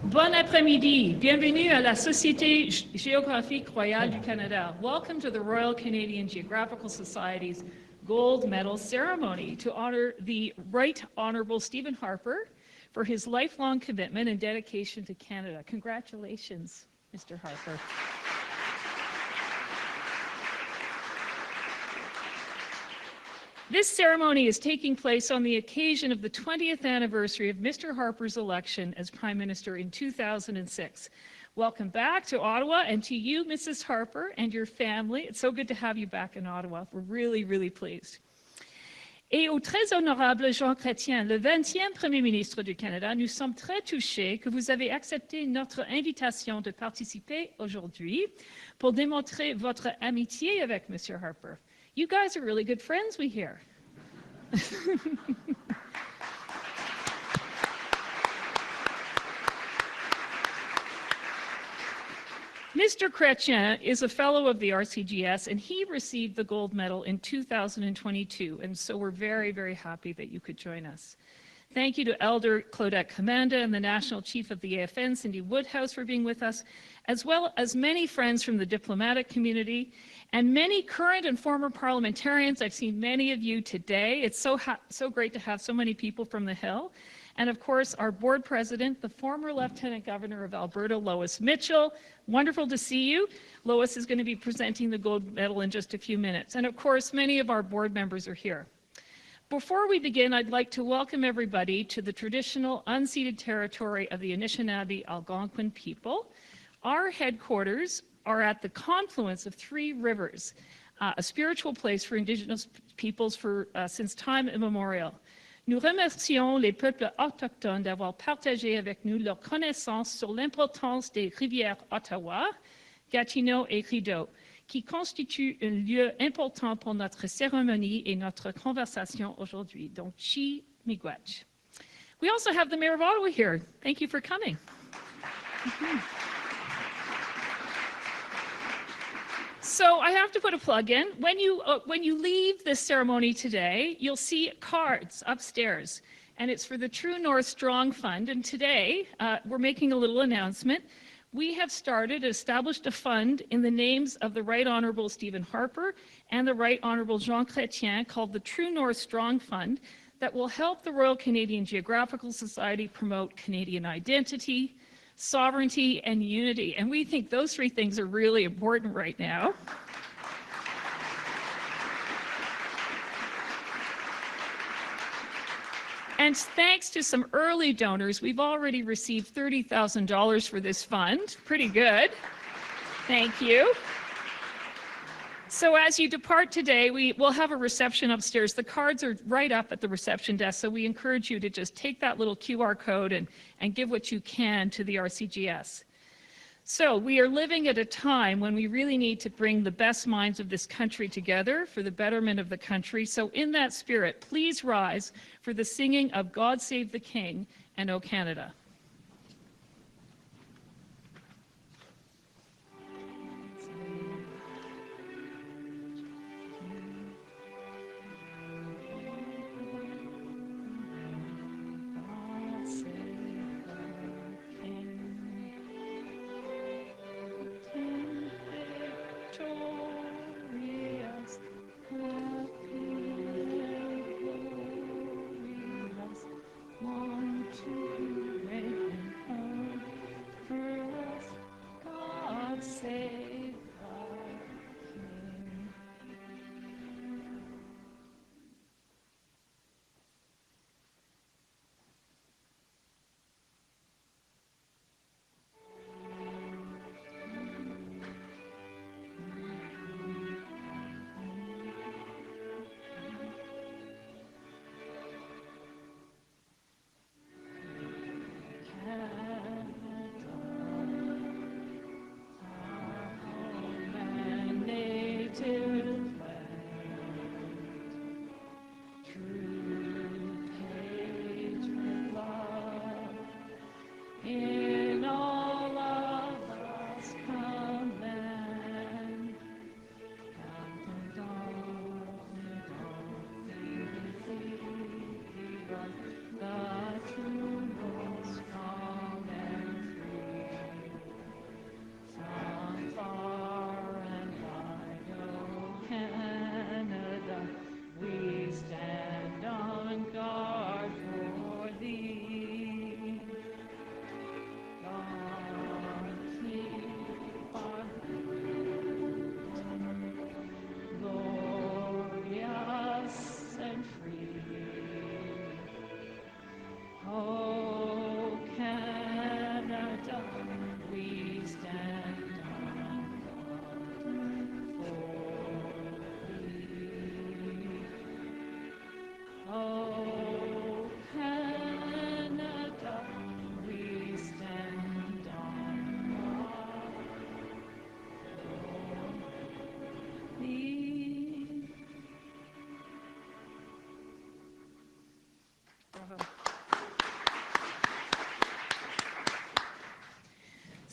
Bon après-midi. Bienvenue à la Société Géographique Royale du Canada. Welcome to the Royal Canadian Geographical Society's Gold Medal Ceremony to honor the Right Honourable Stephen Harper for his lifelong commitment and dedication to Canada. Congratulations, Mr. Harper. This ceremony is taking place on the occasion of the 20th anniversary of Mr. Harper's election as Prime Minister in 2006. Welcome back to Ottawa, and to you, Mrs. Harper, and your family. It's so good to have you back in Ottawa. We're really, really pleased. Et au très honorable Jean Chrétien, le 20e Premier ministre du Canada, nous sommes très touchés que vous avez accepté notre invitation de participer aujourd'hui pour démontrer votre amitié avec Mr. Harper. You guys are really good friends, we hear. Mr. Chrétien is a fellow of the RCGS, and he received the gold medal in 2022, and so we're very, very happy that you could join us. Thank you to Elder Claudette Commanda and the National Chief of the AFN, Cindy Woodhouse, for being with us, as well as many friends from the diplomatic community and many current and former parliamentarians. I've seen many of you today. It's so great to have so many people from the Hill. And of course, our board president, the former Lieutenant Governor of Alberta, Lois Mitchell. Wonderful to see you. Lois is going to be presenting the gold medal in just a few minutes. And of course, many of our board members are here. Before we begin, I'd like to welcome everybody to the traditional unceded territory of the Anishinaabe Algonquin people. Our headquarters are at the confluence of three rivers, a spiritual place for Indigenous peoples since time immemorial. Nous remercions les peuples autochtones d'avoir partagé avec nous leur connaissance sur l'importance des rivières Ottawa, Gatineau et Rideau, qui constituent un lieu important pour notre cérémonie et notre conversation aujourd'hui. Donc, chi miigwech. We also have the Mayor of Ottawa here. Thank you for coming. So I have to put a plug in. When you leave this ceremony today, you'll see cards upstairs, and it's for the True North Strong Fund. And today, we're making a little announcement. We have established a fund in the names of the Right Honourable Stephen Harper and the Right Honourable Jean Chrétien called the True North Strong Fund that will help the Royal Canadian Geographical Society promote Canadian identity, sovereignty, and unity. And we think those three things are really important right now. And thanks to some early donors, we've already received $30,000 for this fund. Pretty good. Thank you. So as you depart today, we'll have a reception upstairs. The cards are right up at the reception desk, so we encourage you to just take that little QR code and give what you can to the RCGS. So we are living at a time when we really need to bring the best minds of this country together for the betterment of the country. So in that spirit, please rise for the singing of God Save the King and O Canada.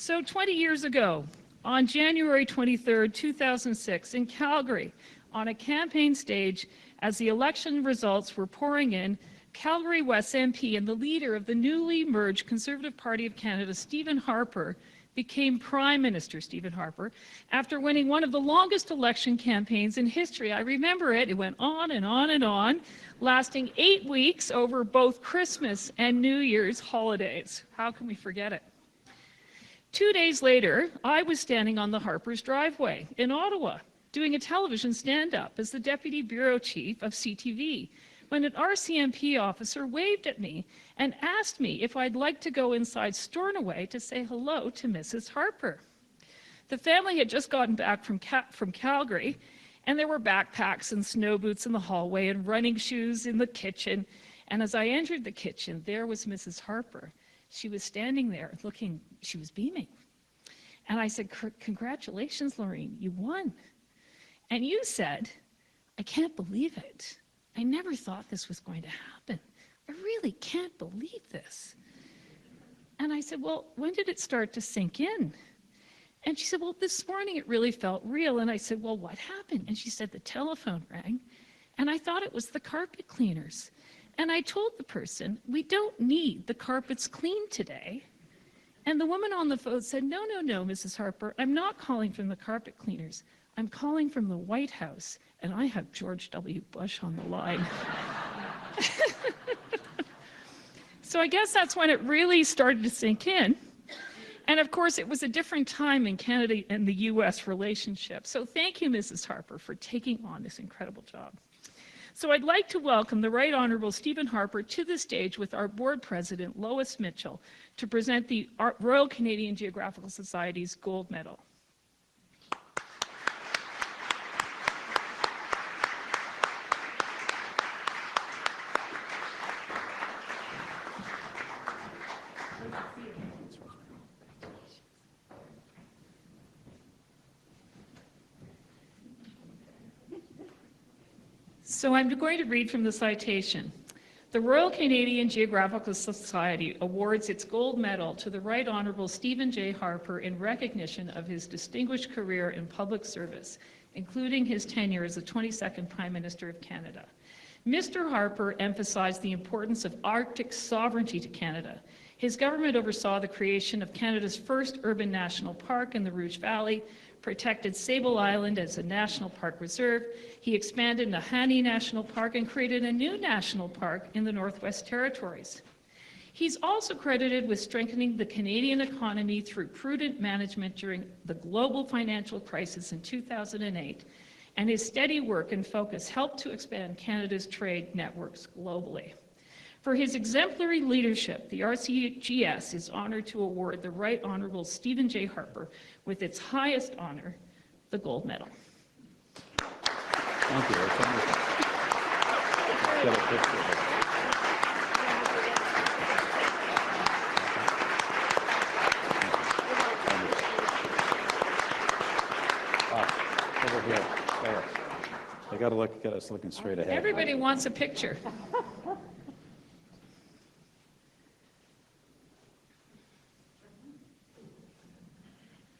So 20 years ago, on January 23, 2006, in Calgary, on a campaign stage, as the election results were pouring in, Calgary West MP and the leader of the newly merged Conservative Party of Canada, Stephen Harper, became Prime Minister, Stephen Harper, after winning one of the longest election campaigns in history. I remember it. It went on and on and on, lasting 8 weeks over both Christmas and New Year's holidays. How can we forget it? 2 days later, I was standing on the Harper's driveway in Ottawa, doing a television stand-up as the Deputy Bureau Chief of CTV, when an RCMP officer waved at me and asked me if I'd like to go inside Stornoway to say hello to Mrs. Harper. The family had just gotten back from Calgary, and there were backpacks and snow boots in the hallway and running shoes in the kitchen. And as I entered the kitchen, there was Mrs. Harper. She was standing there looking, she was beaming. And I said, "Congratulations, Lorraine, you won." And you said, "I can't believe it. I never thought this was going to happen. I really can't believe this." And I said, "Well, when did it start to sink in?" And she said, "Well, this morning it really felt real." And I said, "Well, what happened?" And she said, "The telephone rang, and I thought it was the carpet cleaners. And I told the person, we don't need the carpets cleaned today." And the woman on the phone said, "No, no, no, Mrs. Harper, I'm not calling from the carpet cleaners. I'm calling from the White House, and I have George W. Bush on the line." So I guess that's when it really started to sink in. And of course, it was a different time in Canada and the US relationship. So thank you, Mrs. Harper, for taking on this incredible job. So I'd like to welcome the Right Honourable Stephen Harper to the stage with our board president, Lois Mitchell, to present the Royal Canadian Geographical Society's Gold Medal. So I'm going to read from the citation. The Royal Canadian Geographical Society awards its gold medal to the Right Honourable Stephen J. Harper in recognition of his distinguished career in public service, including his tenure as the 22nd Prime Minister of Canada. Mr. Harper emphasized the importance of Arctic sovereignty to Canada. His government oversaw the creation of Canada's first urban national park in the Rouge Valley, protected Sable Island as a national park reserve. He expanded Nahanni National Park and created a new national park in the Northwest Territories. He's also credited with strengthening the Canadian economy through prudent management during the global financial crisis in 2008, and his steady work and focus helped to expand Canada's trade networks globally. For his exemplary leadership, the RCGS is honored to award the Right Honourable Stephen J. Harper with its highest honour, the Gold Medal. Thank you. Get a picture of it. Over here. They got to get us looking straight ahead. Everybody wants a picture.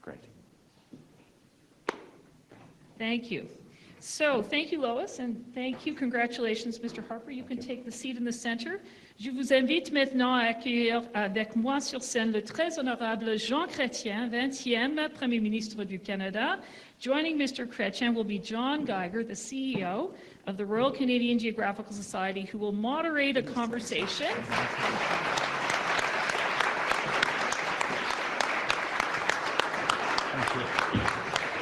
Great. Thank you. So, thank you, Lois, and thank you. Congratulations, Mr. Harper. You can take the seat in the center. Je vous invite maintenant à accueillir avec moi sur scène le très honorable Jean Chrétien, 20e Premier Ministre du Canada. Joining Mr. Chrétien will be John Geiger, the CEO of the Royal Canadian Geographical Society, who will moderate a conversation.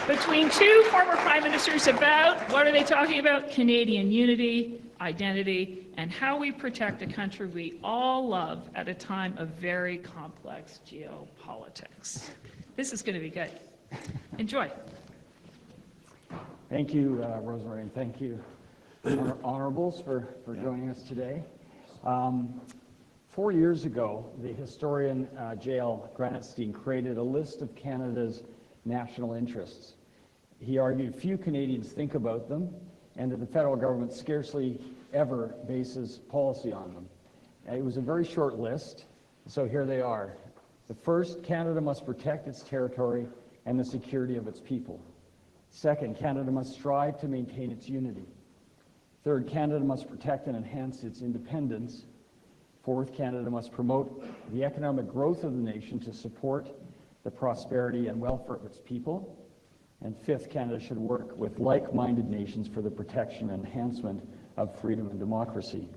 Between two former prime ministers about, what are they talking about? Canadian unity, identity, and how we protect a country we all love at a time of very complex geopolitics. This is going to be good. Enjoy. Thank you, Rosemary, and thank you, honorables, for joining us today. 4 years ago, the historian J.L. Granatstein created a list of Canada's national interests. He argued few Canadians think about them and that the federal government scarcely ever bases policy on them. It was a very short list, so here they are. The first, Canada must protect its territory and the security of its people. Second, Canada must strive to maintain its unity. Third, Canada must protect and enhance its independence. Fourth, Canada must promote the economic growth of the nation to support the prosperity and welfare of its people. And fifth, Canada should work with like-minded nations for the protection and enhancement of freedom and democracy.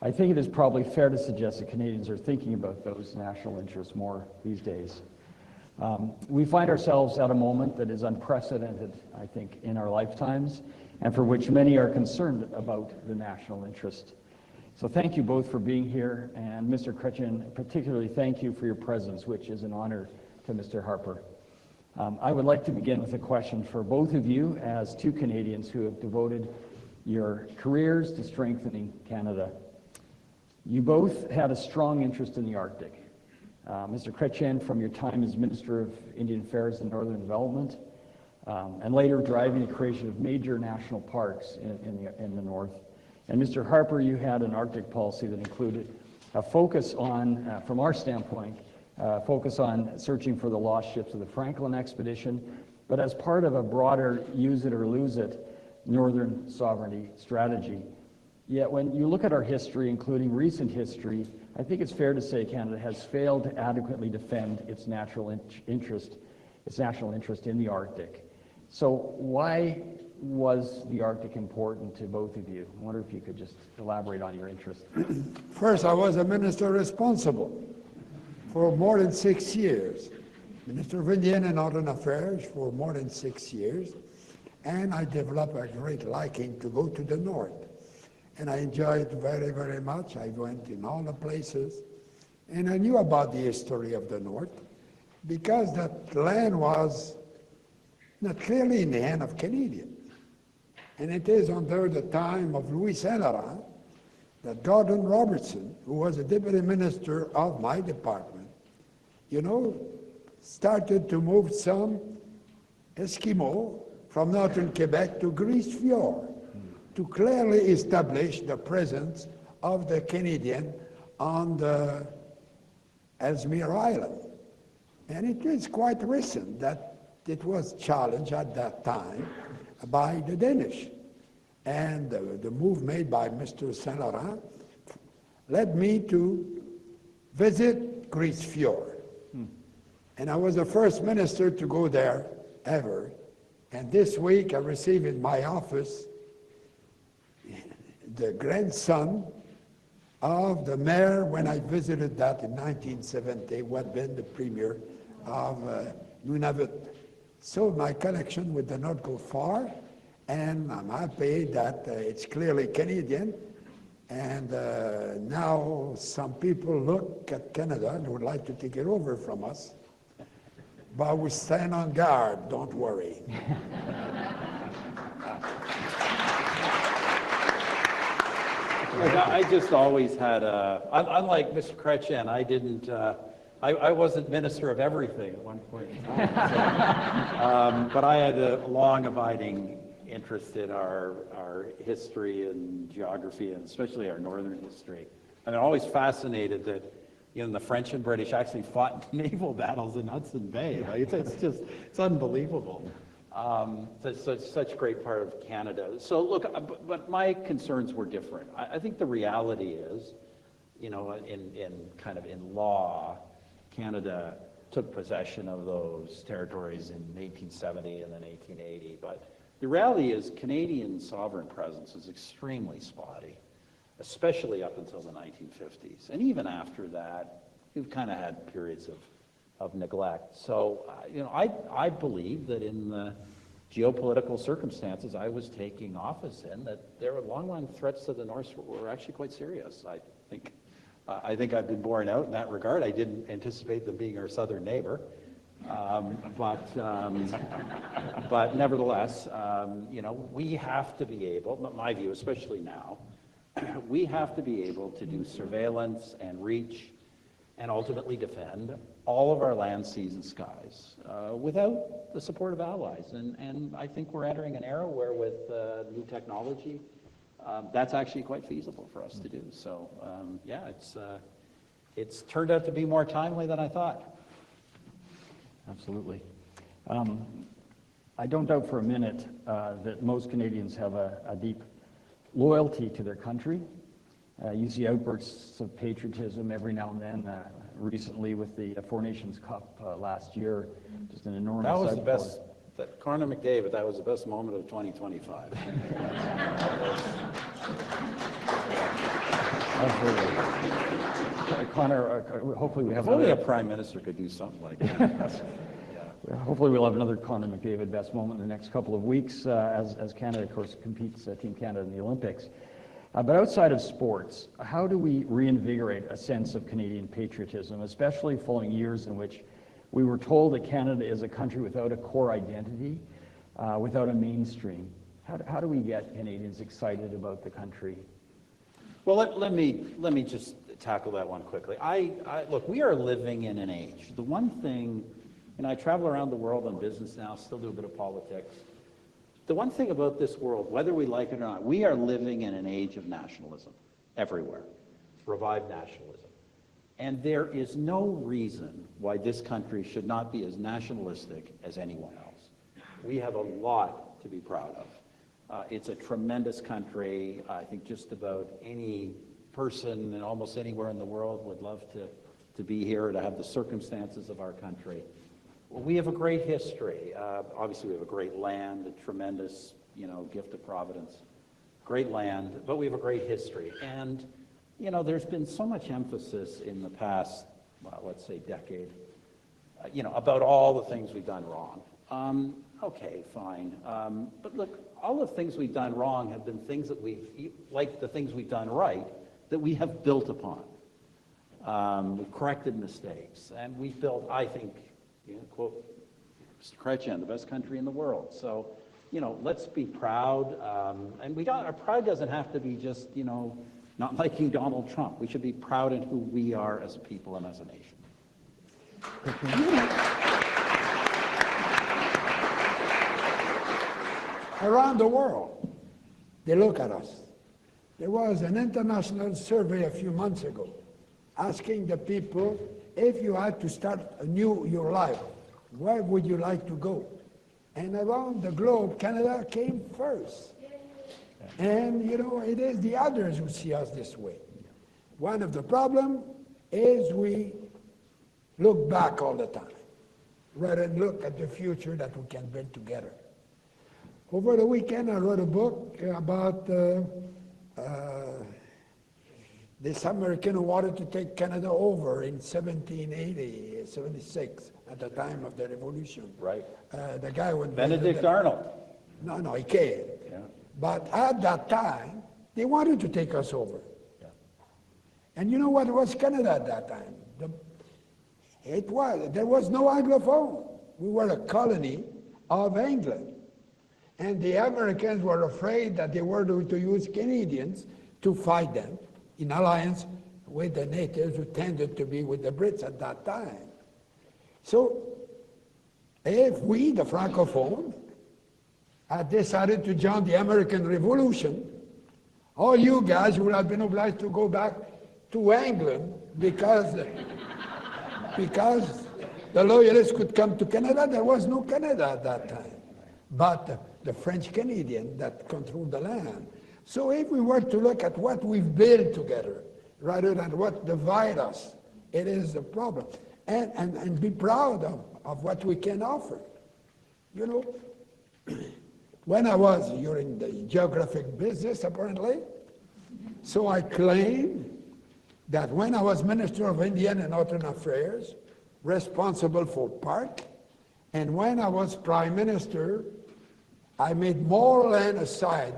I think it is probably fair to suggest that Canadians are thinking about those national interests more these days. We find ourselves at a moment that is unprecedented, I think, in our lifetimes, and for which many are concerned about the national interest. So thank you both for being here, and Mr. Chrétien, particularly thank you for your presence, which is an honor to Mr. Harper. I would like to begin with a question for both of you as two Canadians who have devoted your careers to strengthening Canada. You both had a strong interest in the Arctic. Mr. Chrétien, from your time as Minister of Indian Affairs and Northern Development, and later driving the creation of major national parks in the north. And Mr. Harper, you had an Arctic policy that included a focus on, from our standpoint, focus on searching for the lost ships of the Franklin expedition, but as part of a broader use it or lose it northern sovereignty strategy. Yet when you look at our history, including recent history, I think it's fair to say Canada has failed to adequately defend its national interest in the Arctic. So why was the Arctic important to both of you? I wonder if you could just elaborate on your interest. First, I was a minister responsible for more than 6 years. Minister of Indian and Northern Affairs for more than 6 years. And I developed a great liking to go to the north. And I enjoyed it very, very much. I went in all the places. And I knew about the history of the north because that land was not clearly in the hand of Canadians. And it is under the time of Louis Saint Laurent that Gordon Robertson, who was a deputy minister of my department, started to move some Eskimo from northern Quebec to Grise Fjord to clearly establish the presence of the Canadian on the Ellesmere Island. And it is quite recent that it was challenged at that time by the Danish. And the move made by Mr. Saint Laurent led me to visit Grise Fjord. And I was the first minister to go there ever. And this week I received in my office the grandson of the mayor when I visited that in 1970, who had been the premier of Nunavut. So my connection with the North go far, and I'm happy that it's clearly Canadian. And now some people look at Canada and would like to take it over from us. But we stand on guard, don't worry. Look, I just always had unlike Mr. Chrétien, I wasn't minister of everything at one point in time. But I had a long abiding interest in our history and geography, and especially our northern history. And I'm always fascinated that the French and British actually fought naval battles in Hudson Bay. Like, it's unbelievable. Such a great part of Canada. So look, but my concerns were different. I think the reality is, in law, Canada took possession of those territories in 1870 and then 1880. But the reality is Canadian sovereign presence is extremely spotty, especially up until the 1950s. And even after that, we've kind of had periods of neglect. So, I believe that in the geopolitical circumstances I was taking office in, that there were long-run threats to the North were actually quite serious. I think I've been borne out in that regard. I didn't anticipate them being our southern neighbor. But nevertheless, we have to be able, my view, especially now, we have to be able to do surveillance and reach and ultimately defend all of our land, seas, and skies without the support of allies. And I think we're entering an era where with new technology, that's actually quite feasible for us to do. So, it's turned out to be more timely than I thought. Absolutely. I don't doubt for a minute that most Canadians have a deep loyalty to their country. You see outbursts of patriotism every now and then. Recently with the Four Nations Cup last year, just an enormous That was outpour. the best, Connor McDavid, that was the best moment of 2025. Absolutely. Connor, hopefully we have If only a another, prime minister could do something like that. hopefully we'll have another Connor McDavid best moment in the next couple of weeks as Canada, of course, competes, Team Canada in the Olympics. But outside of sports, how do we reinvigorate a sense of Canadian patriotism, especially following years in which we were told that Canada is a country without a core identity, without a mainstream? How do we get Canadians excited about the country? Well, let me just tackle that one quickly. Look, we are living in an age. The one thing, and I travel around the world on business now, still do a bit of politics. The one thing about this world, whether we like it or not, we are living in an age of nationalism everywhere, revived nationalism. And there is no reason why this country should not be as nationalistic as anyone else. We have a lot to be proud of. It's a tremendous country. I think just about any person and almost anywhere in the world would love to be here, to have the circumstances of our country. Well, we have a great history. Obviously, we have a great land, a tremendous, gift of Providence. Great land, but we have a great history. And, there's been so much emphasis in the past, let's say decade, about all the things we've done wrong. Okay, fine. But look, all the things we've done wrong have been things that like the things we've done right, that we have built upon. We've corrected mistakes, and we've built, I think, quote Mr. Chrétien, the best country in the world. So, let's be proud. And our pride doesn't have to be just, not liking Donald Trump. We should be proud in who we are as a people and as a nation. Around the world, they look at us. There was an international survey a few months ago asking the people, if you had to start your life, where would you like to go? And around the globe, Canada came first. And, it is the others who see us this way. One of the problems is we look back all the time, rather than look at the future that we can build together. Over the weekend, I wrote a book about this American who wanted to take Canada over in 1780, 76, at the time of the Revolution. Right. The guy went... Benedict Arnold. No, he came. Yeah. But at that time, they wanted to take us over. Yeah. And you know what was Canada at that time? There was no Anglophone. We were a colony of England. And the Americans were afraid that they were going to use Canadians to fight them in alliance with the natives who tended to be with the Brits at that time. So if we, the Francophone, had decided to join the American Revolution, all you guys would have been obliged to go back to England because the Loyalists could come to Canada. There was no Canada at that time, but the French Canadian that controlled the land. So if we were to look at what we've built together, rather than what divides us, it is a problem. And be proud of what we can offer. When you're in the geographic business apparently, so I claim that when I was Minister of Indian and Northern Affairs, responsible for park, and when I was Prime Minister, I made more land aside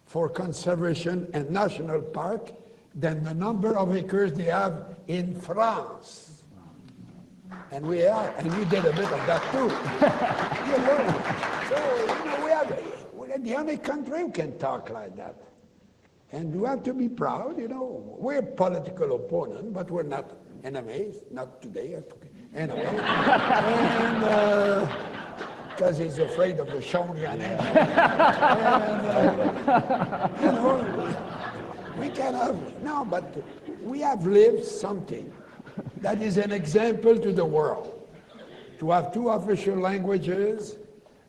for conservation and national park than the number of acres they have in France. And we did a bit of that too. We're the only country who can talk like that. And we have to be proud, We're political opponents, but we're not enemies, not today. Anyway. And because he's afraid of the Shongan. And we can have, no, but we have lived something that is an example to the world. To have two official languages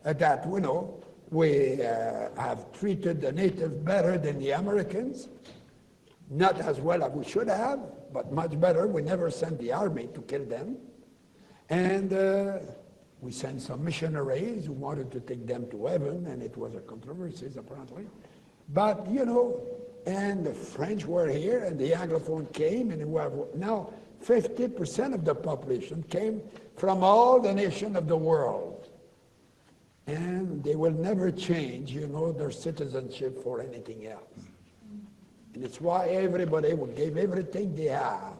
that, you know, we have treated the native better than the Americans. Not as well as we should have, but much better. We never sent the army to kill them. And we sent some missionaries who wanted to take them to heaven, and it was a controversy, apparently. But, you know, and the French were here, and the Anglophone came, and we have now 50% of the population came from all the nations of the world. And they will never change, you know, their citizenship for anything else. And it's why everybody would give everything they have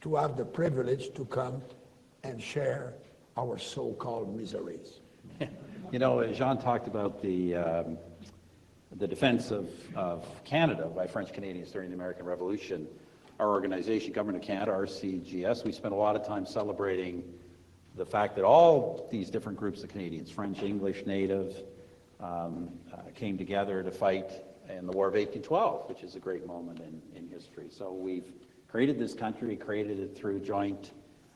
to have the privilege to come and share our so-called miseries. You know, Jean talked about the defense of Canada by French Canadians during the American Revolution. Our organization, Government of Canada, RCGS, we spent a lot of time celebrating the fact that all these different groups of Canadians, French, English, Native, came together to fight in the War of 1812, which is a great moment in history. So we've created this country, created it through joint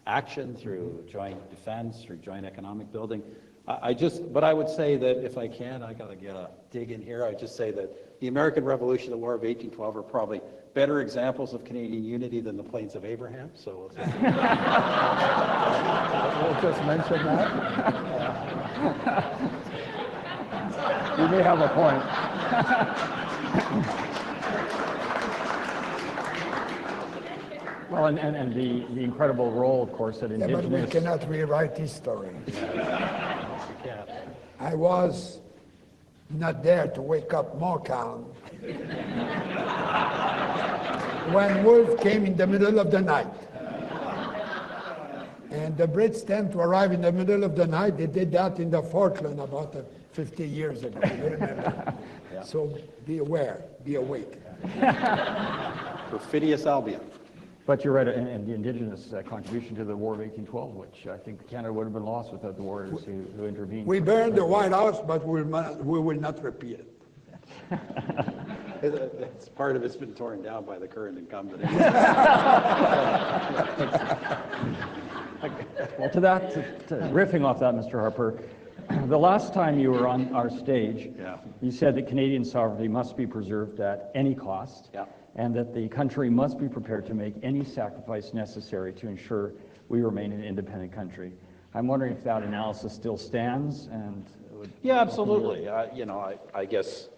action, through joint defense, through joint economic building. But I would say that if I can, I gotta get a dig in here. I just say that the American Revolution, the War of 1812 are probably better examples of Canadian unity than the Plains of Abraham. So we'll just mention that. You may have a point. Well, and the incredible role, of course, that indigenous... Yeah, but we cannot rewrite history. I was not there to wake up Morecambe when Wolfe came in the middle of the night. And the Brits tend to arrive in the middle of the night. They did that in the Falkland about 50 years ago. You remember? Yeah. So be aware, be awake. Perfidious Albion. But you're right, and the indigenous contribution to the War of 1812, which I think Canada would have been lost without the warriors who intervened. We burned the White House, but we will not repeat it. It's part of it's been torn down by the current incumbent. Well, riffing off that, Mr. Harper, the last time you were on our stage, you said that Canadian sovereignty must be preserved at any cost, and that the country must be prepared to make any sacrifice necessary to ensure we remain an independent country. I'm wondering if that analysis still stands and... Yeah, absolutely. I guess,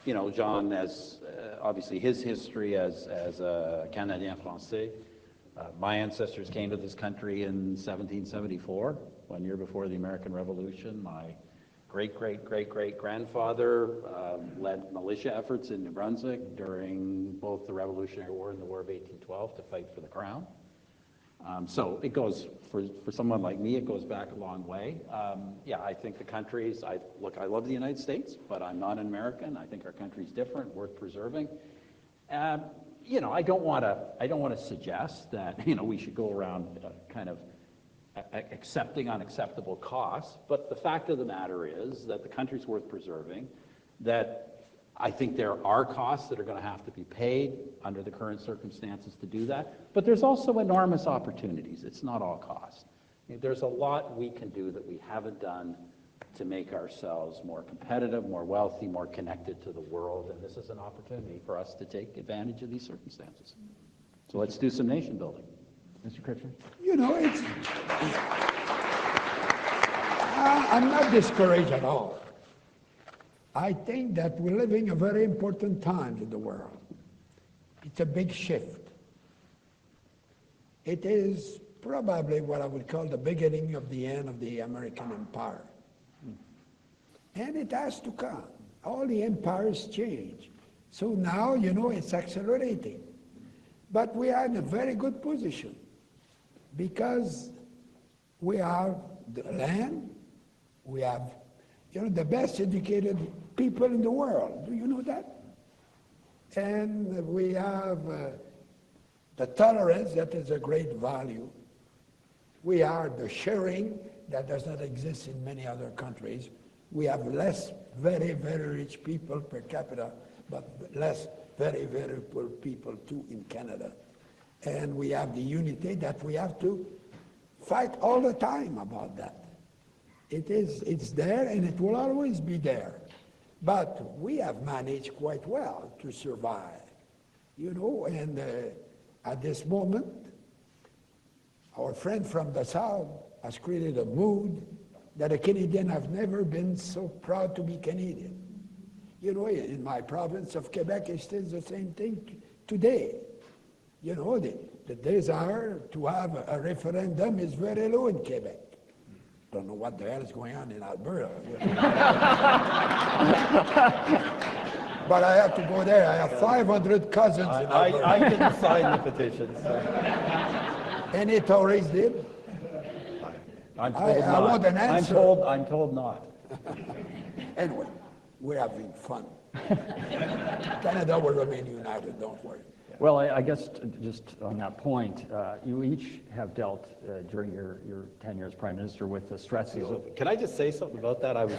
you know, Jean has obviously his history as a Canadien Français. My ancestors came to this country in 1774, 1 year before the American Revolution. My great-great-great-great-grandfather led militia efforts in New Brunswick during both the Revolutionary War and the War of 1812 to fight for the crown. So it goes, for someone like me, it goes back a long way. Yeah, I think the countries, I love the United States, but I'm not an American. I think our country's different, worth preserving. You know, I don't want to suggest that, you know, we should go around kind of accepting unacceptable costs, but the fact of the matter is that the country's worth preserving, that I think there are costs that are going to have to be paid under the current circumstances to do that, but there's also enormous opportunities. It's not all cost. There's a lot we can do that we haven't done to make ourselves more competitive, more wealthy, more connected to the world, and this is an opportunity for us to take advantage of these circumstances. So let's do some nation building. Mr. Chrétien? You know, I'm not discouraged at all. I think that we're living a very important time in the world. It's a big shift. It is probably what I would call the beginning of the end of the American empire. And it has to come. All the empires change. So now, you know, it's accelerating. But we are in a very good position because we have the land, we have, you know, the best educated people in the world. Do you know that? And we have the tolerance that is a great value. We are the sharing that does not exist in many other countries. We have less very, very rich people per capita, but less very, very poor people too in Canada. and we have the unity that we have to fight all the time about that. It's there and it will always be there. But we have managed quite well to survive, you know, and at this moment, our friend from the South has created a mood that a Canadian have never been so proud to be Canadian. You know, in my province of Quebec, it's still the same thing today. You know, the desire to have a referendum is very low in Quebec. Don't know what the hell is going on in Alberta. But I have to go there. I have 500 cousins in Alberta. I didn't sign the petition, so. Any Tories did? I'm told I not. want an answer. I'm told not. Anyway, we're having fun. Canada will remain united, don't worry. Well, I guess just on that point, you each have dealt during your tenure as Prime Minister with the stresses of... Can I just say something about that? I was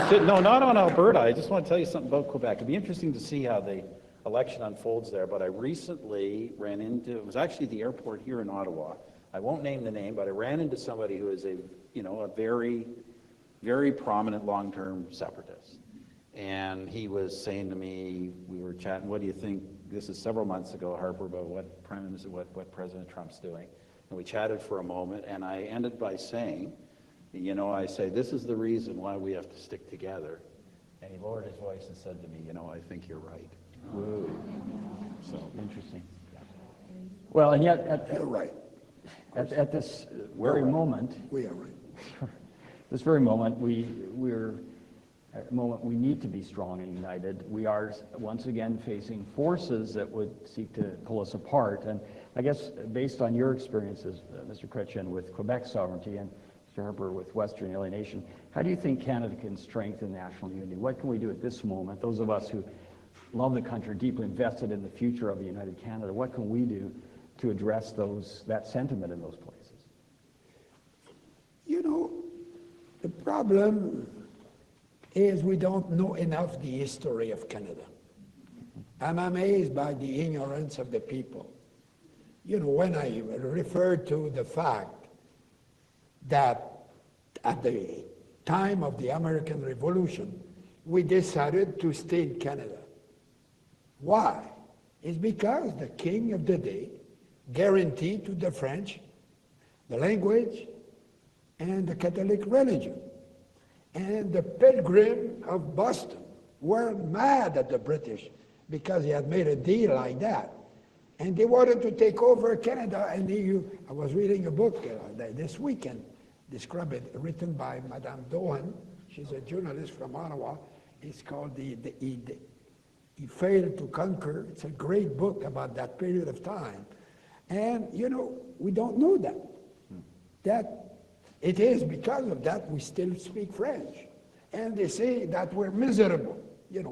sitting, no, not on Alberta. I just want to tell you something about Quebec. It'd be interesting to see how the election unfolds there, but I recently ran into, it was actually the airport here in Ottawa. I won't name the name, but I ran into somebody who is a very, very prominent long-term separatist. And he was saying to me, we were chatting, what do you think, this is several months ago, Harper, about what Prime Minister, what President Trump's doing. And we chatted for a moment, and I ended by saying, I say, this is the reason why we have to stick together. And he lowered his voice and said to me, I think you're right. Whoa. So Interesting. Well, and yet, You're right. at this very moment, We are right. this very moment, we're at a moment we need to be strong and united. We are once again facing forces that would seek to pull us apart. And I guess based on your experiences, Mr. Chrétien, with Quebec sovereignty and Mr. Harper with Western alienation, how do you think Canada can strengthen national unity? What can we do at this moment? Those of us who love the country, deeply invested in the future of a united Canada, what can we do to address that sentiment in those places? The problem is we don't know enough the history of Canada. I'm amazed by the ignorance of the people. When I refer to the fact that at the time of the American Revolution, we decided to stay in Canada. Why? It's because the king of the day guaranteed to the French the language and the Catholic religion. And the Pilgrims of Boston were mad at the British because he had made a deal like that. And they wanted to take over Canada. And I was reading a book this weekend, written by Madame Dohan. She's a journalist from Ottawa. It's called He Failed to Conquer. It's a great book about that period of time. And, we don't know that. That it is because of that we still speak French. And they say that we're miserable.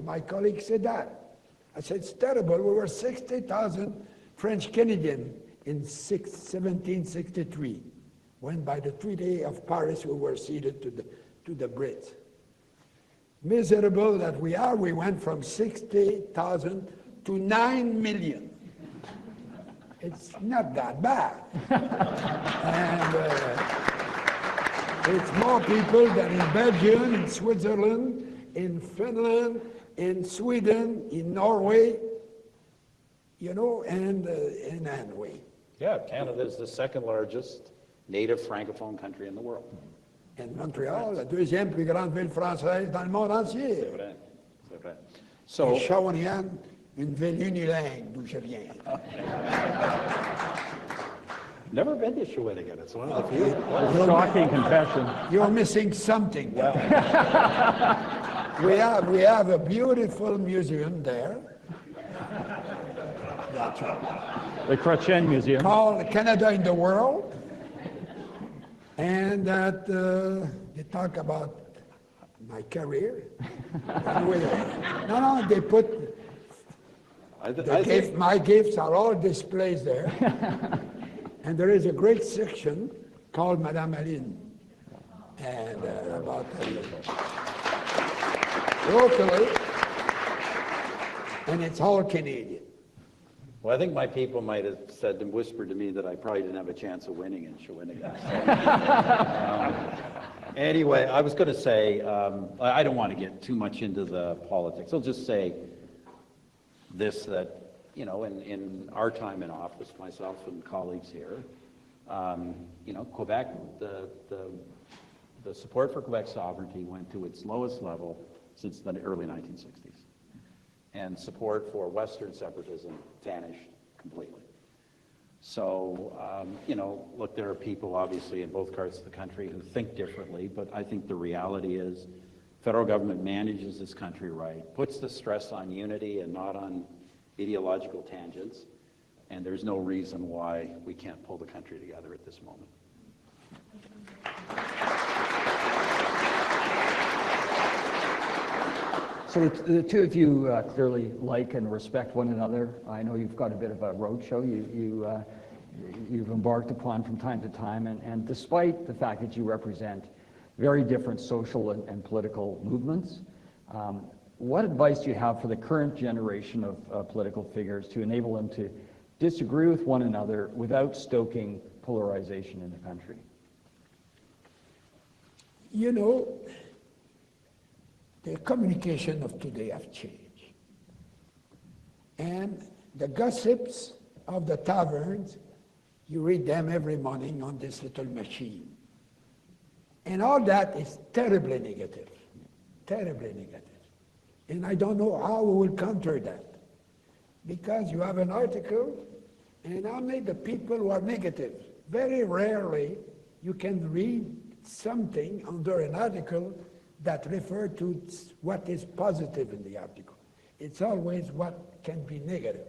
My colleague said that. I said, it's terrible. We were 60,000 French Canadians in 1763, when by the Treaty of Paris we were ceded to the Brits. Miserable that we are, we went from 60,000 to 9 million. It's not that bad. And it's more people than in Belgium, in Switzerland, in Finland, in Sweden, in Norway, and in Norway. yeah, Canada is the second largest native francophone country in the world. And Montréal, la deuxième plus grande ville française dans le monde entier. C'est vrai, c'est vrai. So, Et Shawinigan, une ville unilingue d'où je viens. never been to Shawinigan. It's one of the few. Shocking confession. You're missing something. We have a beautiful museum there. That's right. The Chrétien Museum. Called Canada in the World. And that they talk about my career. Anyway, no, they put my gifts are all displayed there. And there is a great section called Madame Aline, and about locally, and it's all Canadian. Well, I think my people might have said and whispered to me that I probably didn't have a chance of winning in Shawinigan. Anyway, I was going to say, I don't want to get too much into the politics. I'll just say this, that, you know, in our time in office, myself and colleagues here, you know, Quebec, the support for Quebec sovereignty went to its lowest level since the early 1960s. And support for Western separatism vanished completely. So, you know, look, there are people obviously in both parts of the country who think differently, but I think the reality is federal government manages this country right, puts the stress on unity and not on ideological tangents, and there's no reason why we can't pull the country together at this moment. So the two of you clearly like and respect one another. I know you've got a bit of a roadshow you've embarked upon from time to time, and despite the fact that you represent very different social and political movements, what advice do you have for the current generation of political figures to enable them to disagree with one another without stoking polarization in the country? You know, the communication of today have changed. And the gossips of the taverns, you read them every morning on this little machine. And all that is terribly negative, terribly negative. And I don't know how we will counter that. Because you have an article, and only the people who are negative. Very rarely you can read something under an article that refer to what is positive in the article. It's always what can be negative.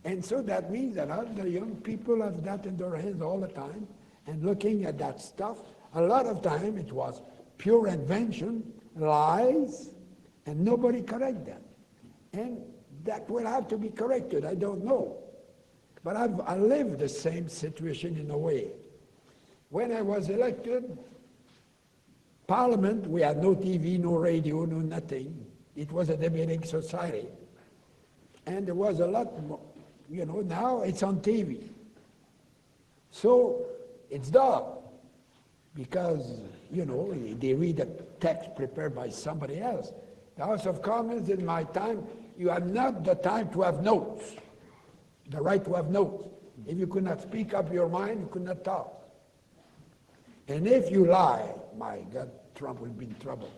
And so that means that all the young people have that in their hands all the time, and looking at that stuff, a lot of time it was pure invention, lies, and nobody correct them. And that will have to be corrected, I don't know. But I lived the same situation in a way. When I was elected, Parliament, we had no TV, no radio, no nothing. It was a debating society. And there was a lot more, you know, now it's on TV. So it's dull, because, you know, they read a text prepared by somebody else. The House of Commons in my time, you had not the time to have notes, the right to have notes. If you could not speak up your mind, you could not talk. And if you lie, my God, Trump will be in trouble.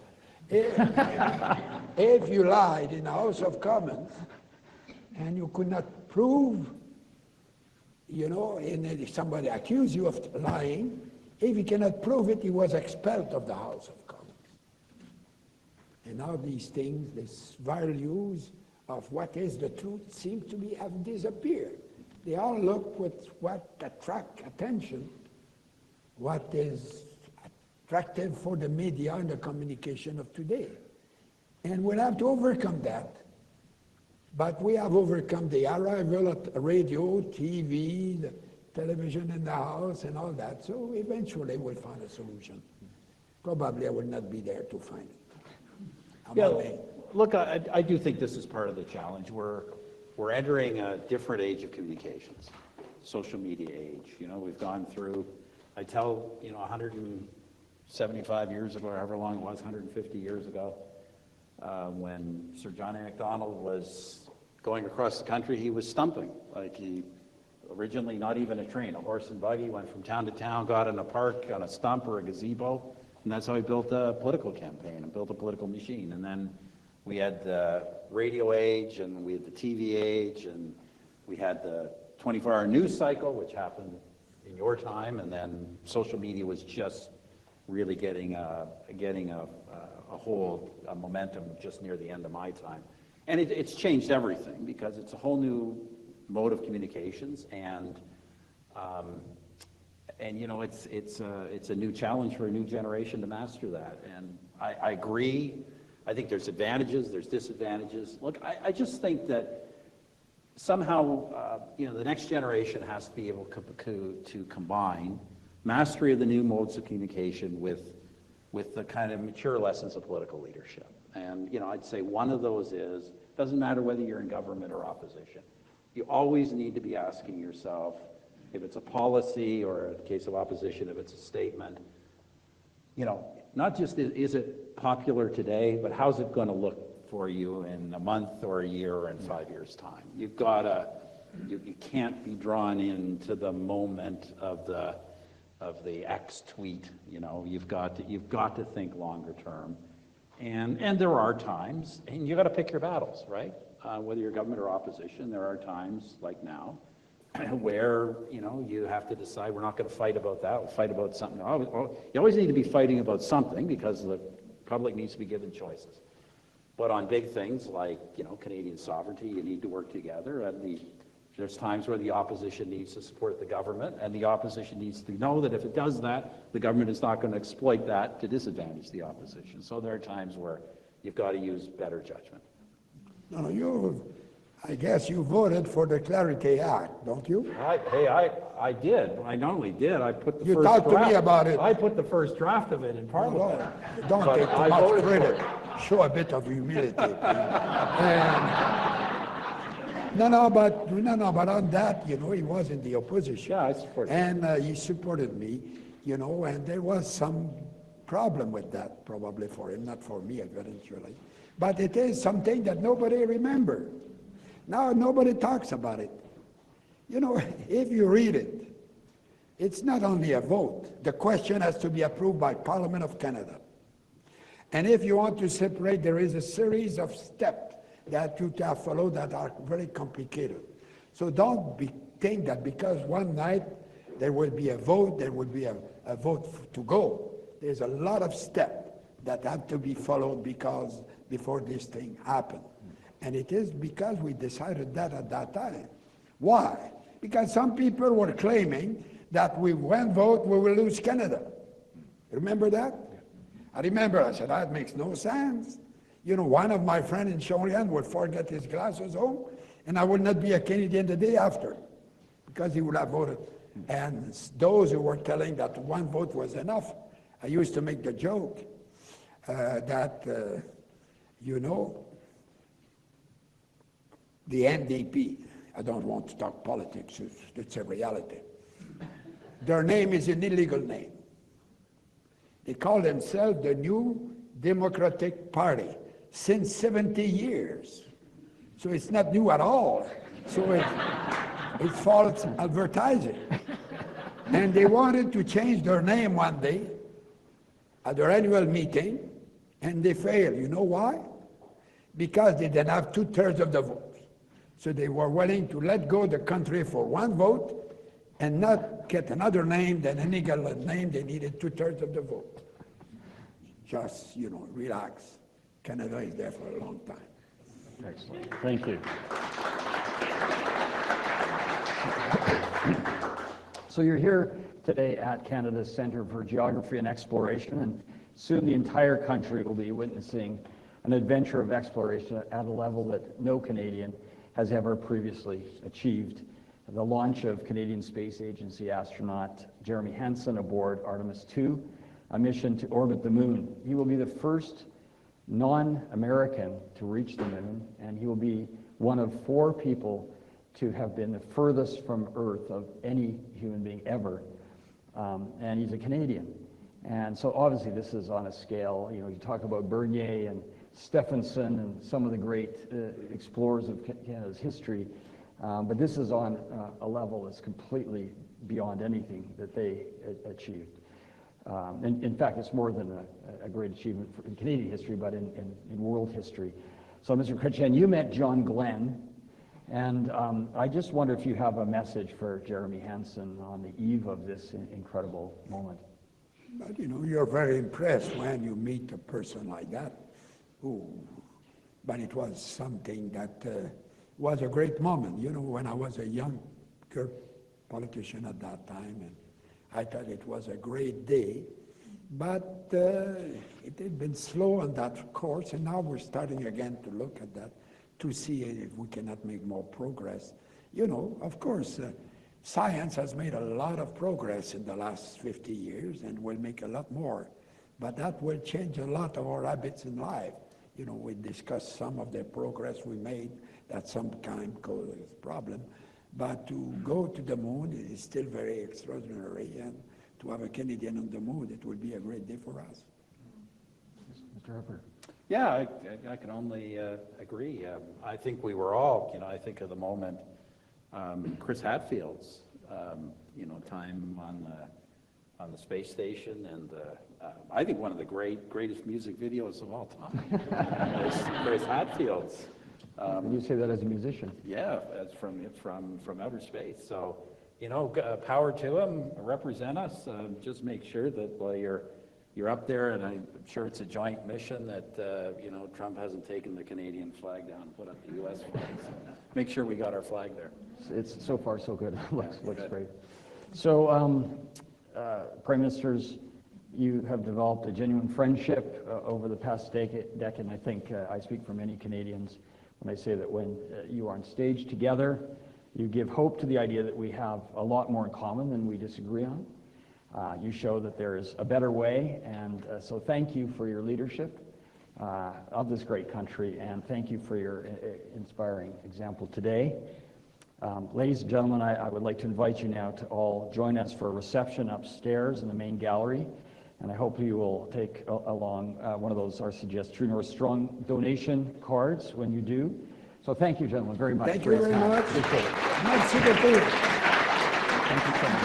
If you lied in the House of Commons and you could not prove, you know, and if somebody accused you of lying, if he cannot prove it, he was expelled of the House of Commons. And now these things, these values of what is the truth, seem to be have disappeared. They all look with what attract attention, what is attractive for the media and the communication of today. And we'll have to overcome that. But we have overcome the arrival of radio, TV, the television in the house and all that. So eventually we'll find a solution. Probably I will not be there to find it. Yeah, look, I do think this is part of the challenge. We're entering a different age of communications, social media age. You know, we've gone through, I tell, you know, 175 years ago, or however long it was, 150 years ago, when Sir John A. Macdonald was going across the country, he was stumping. Like, he originally not even a train, a horse and buggy, went from town to town, got in a park on a stump or a gazebo, and that's how he built a political campaign and built a political machine. And then we had the radio age, and we had the TV age, and we had the 24-hour news cycle, which happened in your time, and then social media was just really getting a hold, a momentum just near the end of my time. And it's changed everything, because it's a whole new mode of communications, and you know, it's a new challenge for a new generation to master that. And I agree. I think there's advantages, there's disadvantages. Look, I just think that somehow, you know, the next generation has to be able to combine mastery of the new modes of communication with the kind of mature lessons of political leadership. And, you know, I'd say one of those is, doesn't matter whether you're in government or opposition, you always need to be asking yourself, if it's a policy or in the case of opposition, if it's a statement, you know, not just is it popular today, but how's it going to look for you in a month or a year or in 5 years' time? You've got to, you can't be drawn into the moment of the X tweet. You know, you've got to think longer term, and there are times, and you got to pick your battles, right? Whether you're government or opposition, there are times like now where, you know, you have to decide, we're not going to fight about that, we'll fight about something. You always need to be fighting about something because the public needs to be given choices. But on big things like, you know, Canadian sovereignty, you need to work together. And there's times where the opposition needs to support the government, and the opposition needs to know that if it does that, the government is not going to exploit that to disadvantage the opposition. So there are times where you've got to use better judgment. No, I guess you voted for the Clarity Act, don't you? I did. I not only did, I put the You first talked to draft. me about it. I put the first draft of it in Parliament. Well, don't But take too I much voted for credit. it. Show a bit of humility. But on that, you know, he was in the opposition. Yeah, I support it. And he supported me, you know, and there was some problem with that, probably for him, not for me eventually. But it is something that nobody remembers. Now nobody talks about it. You know, if you read it, it's not only a vote. The question has to be approved by Parliament of Canada. And if you want to separate, there is a series of steps that you have to follow that are very complicated. So don't think that because one night there will be a vote, there will be a vote to go. There's a lot of steps that have to be followed before this thing happens. And it is because we decided that at that time. Why? Because some people were claiming that with one vote we will lose Canada. Remember that? I remember, I said, that makes no sense. You know, one of my friends in Chrétien would forget his glasses home, and I would not be a Canadian the day after, because he would have voted. And those who were telling that one vote was enough, I used to make the joke that, you know, the NDP, I don't want to talk politics, it's a reality. Their name is an illegal name. They call themselves the New Democratic Party since 70 years. So it's not new at all. So it's false advertising. And they wanted to change their name one day at their annual meeting, and they failed. You know why? Because they didn't have 2/3 of the vote. So they were willing to let go the country for one vote and not get another name than an illegal name. They needed 2/3 of the vote. Just, you know, relax. Canada is there for a long time. Excellent. Thank you. So you're here today at Canada's Centre for Geography and Exploration, and soon the entire country will be witnessing an adventure of exploration at a level that no Canadian has ever previously achieved. The launch of Canadian Space Agency astronaut Jeremy Hansen aboard Artemis II, a mission to orbit the moon. He will be the first non-American to reach the moon, and he will be one of 4 people to have been the furthest from Earth of any human being ever, and he's a Canadian. And so obviously this is on a scale, you know, you talk about Bernier and Stephenson and some of the great explorers of Canada's history, but this is on a level that's completely beyond anything that they achieved. And in fact, it's more than a great achievement in Canadian history, but in world history. So, Mr. Chrétien, you met John Glenn, and I just wonder if you have a message for Jeremy Hansen on the eve of this incredible moment. But, you know, you're very impressed when you meet a person like that. But it was something that was a great moment. You know, when I was a younger politician at that time, and I thought it was a great day, but it had been slow on that course, and now we're starting again to look at that to see if we cannot make more progress. You know, of course, science has made a lot of progress in the last 50 years and will make a lot more, but that will change a lot of our habits in life. You know, we discussed some of the progress we made that some kind causes problem. But to go to the moon is still very extraordinary, and to have a Canadian on the moon, it will be a great day for us. Mr. Harper. Yeah, I can only agree. I think we were all, I think of the moment, Chris Hadfield's, time on the space station, and I think one of the greatest music videos of all time is Chris Hadfield's. You say that as a musician. Yeah, that's from outer space. So, power to him, represent us. Just make sure that while you're up there, and I'm sure it's a joint mission that Trump hasn't taken the Canadian flag down and put up the U.S. flag. So make sure we got our flag there. It's so far so good. looks good. great. So, Prime Ministers, you have developed a genuine friendship over the past decade, and I think I speak for many Canadians when I say that when you are on stage together, you give hope to the idea that we have a lot more in common than we disagree on. You show that there is a better way, and so thank you for your leadership of this great country, and thank you for your inspiring example today. Ladies and gentlemen, I would like to invite you now to all join us for a reception upstairs in the main gallery, and I hope you will take along one of those RCGS True North Strong donation cards when you do. So thank you, gentlemen, very much. Thank you very much. Appreciate it. Merci beaucoup. Thank you so much.